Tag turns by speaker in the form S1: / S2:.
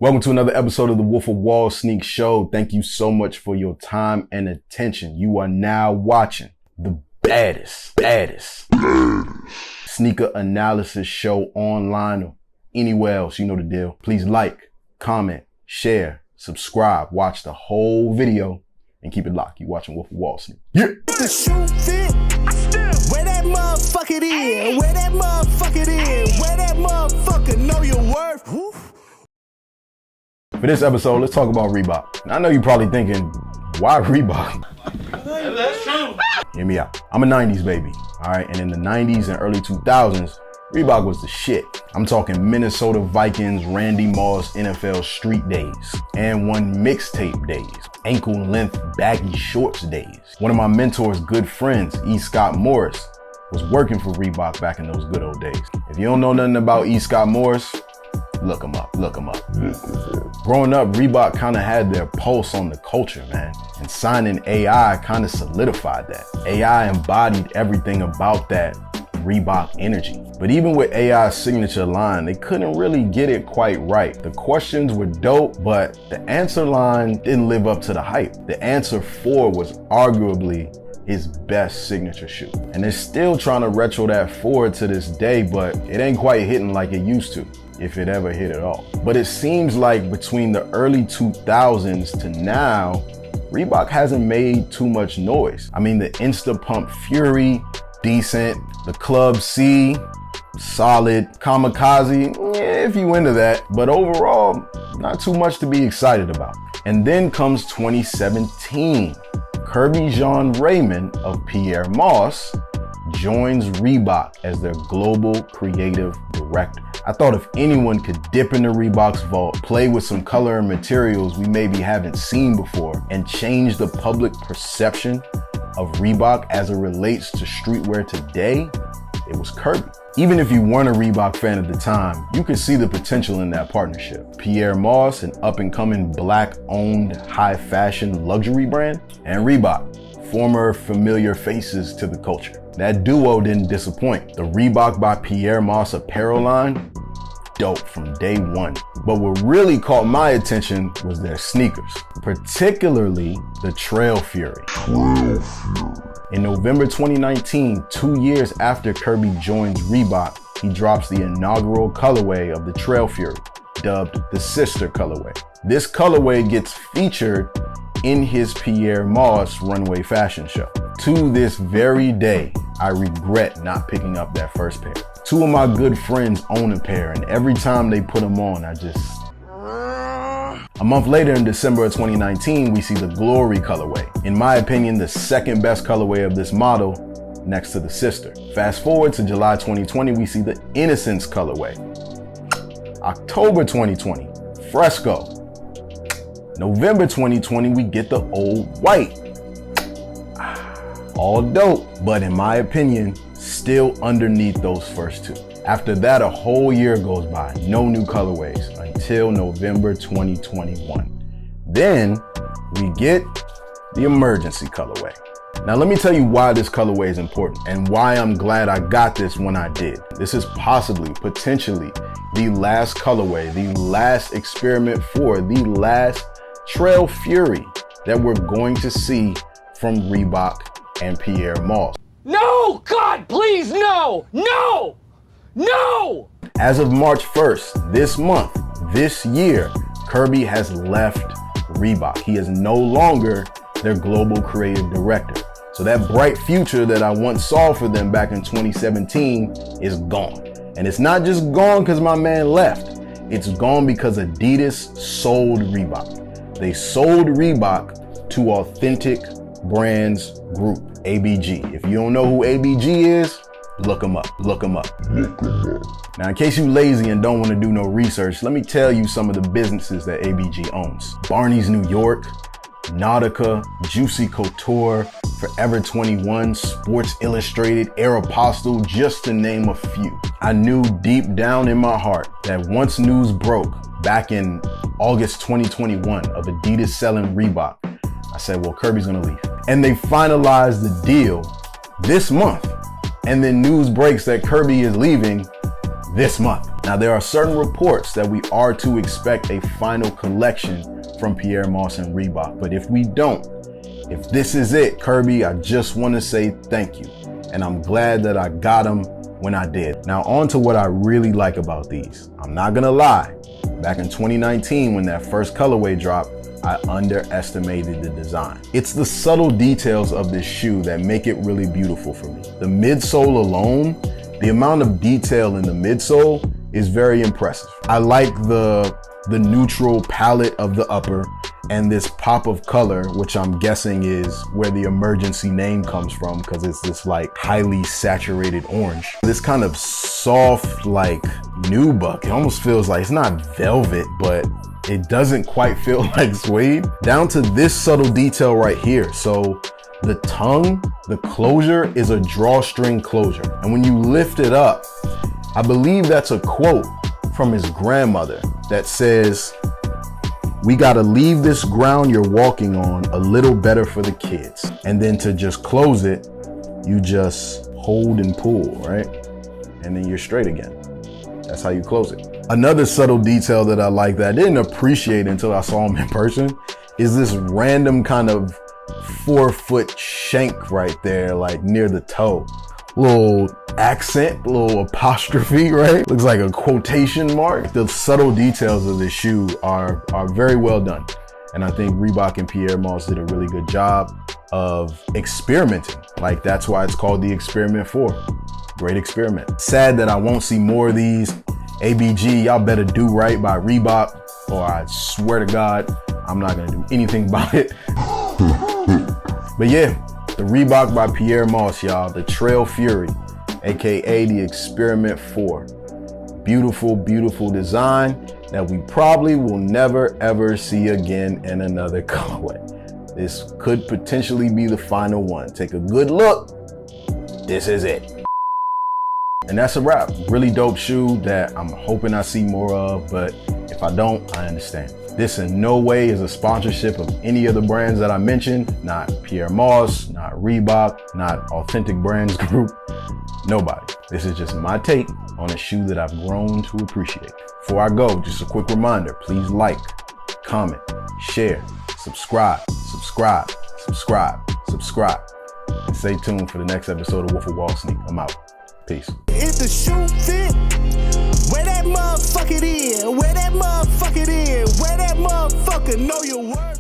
S1: Welcome to another episode of the 𝗦𝗨𝗕𝗦𝗖𝗥𝗕𝗘 Show. Thank you so much for your time and attention. You are now watching the baddest sneaker analysis show online or anywhere else. You know the deal. Please like, comment, share, subscribe, watch the whole video, and keep it locked. You watching 𝗦𝗨𝗕𝗦𝗖𝗥𝗕𝗘. Yeah.
S2: The shoe fit. Where that motherfucker is? Where that motherfucker is? Where that motherfucker know your worth?
S1: For this episode, let's talk about Reebok. Now, I know you're probably thinking, why Reebok?
S3: That's true.
S1: Hear me out. I'm a 90s baby, all right? And in the 90s and early 2000s, Reebok was the shit. I'm talking Minnesota Vikings, Randy Moss, NFL street days, and one mixtape days, ankle length baggy shorts days. One of my mentor's good friends, 𝗦𝗦𝗕𝗦𝗦𝗕𝗦 was working for Reebok back in those good old days. If you don't know nothing about 𝗦𝗦𝗕𝗦𝗦𝗕𝗦, look him up. Growing up, Reebok kind of had their pulse on the culture, man. And signing AI kind of solidified that. AI embodied everything about that Reebok energy. But even with AI's signature line, they couldn't really get it quite right. The questions were dope, but the answer line didn't live up to the hype. The answer 4 was arguably his best signature shoe. And they're still trying to retro that forward to this day, but it ain't quite hitting like it used to, if it ever hit at all. But it seems like between the early 2000s to now, Reebok hasn't made too much noise. I mean, the Insta Pump Fury, decent. The Club C, solid. Kamikaze, if you into that. But overall, not too much to be excited about. And then comes 2017. Kirby Jean-Raymond of Pyer Moss joins Reebok as their global creative director. I thought if anyone could dip into Reebok's vault, play with some color and materials we maybe haven't seen before, and change the public perception of Reebok as it relates to streetwear today, it was Kirby. Even if you weren't a Reebok fan at the time, you could see the potential in that partnership. Pyer Moss, an up-and-coming black-owned high-fashion luxury brand, and Reebok, former familiar faces to the culture. That duo didn't disappoint. The Reebok by Pyer Moss apparel line, dope from day one. But what really caught my attention was their sneakers, particularly the Trail Fury. In November 2019, 2 years after Kirby joins Reebok, he drops the inaugural colorway of the Trail Fury, dubbed the Sister Colorway. This colorway gets featured in his Pyer Moss runway fashion show. To this very day, I regret not picking up that first pair. Two of my good friends own a pair, and every time they put them on, A month later, in December of 2019, we see the Glory colorway. In my opinion, the second best colorway of this model, next to the Sister. Fast forward to July 2020, we see the Innocence colorway. October 2020, Fresco. November 2020, we get the Old White. All dope, but in my opinion, still underneath those first two. After that, a whole year goes by, no new colorways until November 2021. Then we get the Emergency colorway. Now let me tell you why this colorway is important and why I'm glad I got this when I did. This is potentially the last colorway, the last experiment for the last Trail Fury that we're going to see from Reebok and Pyer Moss.
S3: No, God, please, no, no, no!
S1: As of March 1st, this month, this year, Kirby has left Reebok. He is no longer their global creative director. So that bright future that I once saw for them back in 2017 is gone. And it's not just gone because my man left. It's gone because Adidas sold Reebok. They sold Reebok to Authentic Brands Group, ABG. If you don't know who ABG is, look them up. Now, in case you lazy and don't want to do no research, let me tell you some of the businesses that ABG owns. Barney's New York, Nautica, Juicy Couture, Forever 21, Sports Illustrated, Aeropostale, just to name a few. I knew deep down in my heart that once news broke back in August 2021 of Adidas selling Reebok, I said, well, Kirby's gonna leave. And they finalized the deal this month. And then news breaks that Kirby is leaving this month. Now, there are certain reports that we are to expect a final collection from Pyer Moss and Reebok, but if we don't, if this is it, Kirby, I just want to say thank you. And I'm glad that I got them when I did. Now, on to what I really like about these. I'm not gonna lie, back in 2019, when that first colorway dropped, I underestimated the design. It's the subtle details of this shoe that make it really beautiful for me. The midsole alone, the amount of detail in the midsole is very impressive. I like the neutral palette of the upper and this pop of color, which I'm guessing is where the emergency name comes from, because it's this like highly saturated orange. This kind of soft, like nubuck. It almost feels like, it's not velvet, but it doesn't quite feel like suede. Down to this subtle detail right here. So the tongue, the closure is a drawstring closure. And when you lift it up, I believe that's a quote from his grandmother that says, "We gotta leave this ground you're walking on a little better for the kids." And then to just close it, you just hold and pull, right? And then you're straight again. That's how you close it. Another subtle detail that I like that I didn't appreciate until I saw him in person is this random kind of 4-foot shank right there, like near the toe. Little accent, little apostrophe, right? Looks like a quotation mark. The subtle details of this shoe are very well done. And I think Reebok and Pyer Moss did a really good job of experimenting. Like, that's why it's called the Experiment 4. Great experiment. Sad that I won't see more of these. ABG, y'all better do right by Reebok, or I swear to God, I'm not gonna do anything about it. But yeah, the Reebok by Pyer Moss, y'all, the Trail Fury, AKA the Experiment 4. Beautiful, beautiful design that we probably will never ever see again in another colorway. This could potentially be the final one. Take a good look. This is it. And that's a wrap. Really dope shoe that I'm hoping I see more of, but if I don't, I understand. This in no way is a sponsorship of any of the brands that I mentioned. Not Pyer Moss, not Reebok, not Authentic Brands Group, nobody. This is just my take on a shoe that I've grown to appreciate. Before I go, just a quick reminder, please like, comment, share, subscribe. And stay tuned for the next episode of 𝗦𝗨𝗕𝗦𝗖𝗥𝗕𝗘. I'm out. Peace.
S2: If the shoe fit, where that motherfucker is, where that motherfucker is, where that motherfucker know your worth.